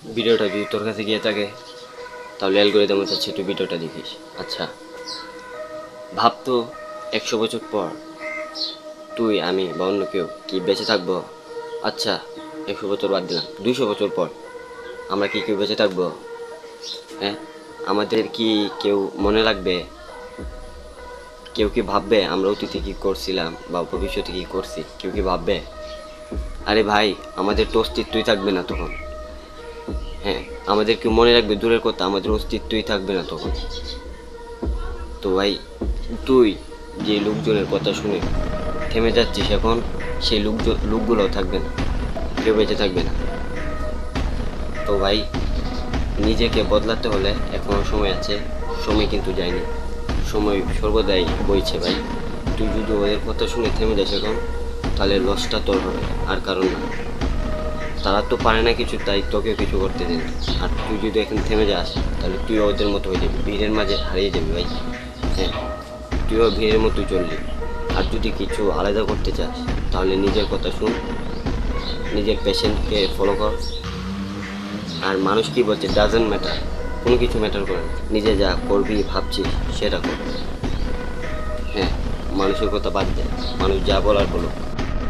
ভিডিওটা যদি তোর কাছে গিয়ে থাকে তাহলে অ্যালগরিদম চাচ্ছে তুই ভিডিওটা দেখিস। আচ্ছা ভাব তো, 100 বছর পর তুই, আমি বা অন্য কেউ কি বেঁচে থাকবো? আচ্ছা 100 বছর বাদ দিলাম, 200 বছর পর আমরা কি কেউ বেঁচে থাকবো? হ্যাঁ, আমাদের কি কেউ মনে রাখবে? কেউ কি ভাববে আমরা অতীতে কি করছিলাম বা ভবিষ্যতে কি করছি? কেউ কি ভাববে? আরে ভাই, আমাদের তো অস্তিত্বই থাকবে না তখন। হ্যাঁ, আমাদের কেউ মনে রাখবে দূরের কথা, আমাদের অস্তিত্বই থাকবে না তখন। তো ভাই, তুই যে লোকজনের কথা শুনে থেমে যাচ্ছিস এখন, সেই লোকগুলোও থাকবে না, কেউ বেঁচে থাকবে না। তো ভাই, নিজেকে বদলাতে হলে এখনো সময় আছে, সময় কিন্তু যায়নি, সময় সর্বদাই বইছে ভাই। তুই যদি ওদের কথা শুনে থেমে যাস এখন, তাহলে লসটা তোর হবে, আর কারণ না। তারা তো পারে না কিছু, তাই তোকেও কিছু করতে দিন। আর তুই যদি এখন থেমে যাস তাহলে তুইও ওদের মতো হয়ে যাবি, ভিড়ের মাঝে হারিয়ে যাবি ভাই। হ্যাঁ, তুইও ভিড়ের মতোই চললি। আর যদি কিছু আলাদা করতে চাস তাহলে নিজের কথা শুন, নিজের পেশেন্টকে ফলো কর। আর মানুষ কি বলছে ডাজেন্ট ম্যাটার, কোনো কিছু ম্যাটার করে না, নিজে যা করবি ভাবছিস সেটা কর। হ্যাঁ, মানুষের কথা বাদ দে, মানুষ যা বলার বলুক।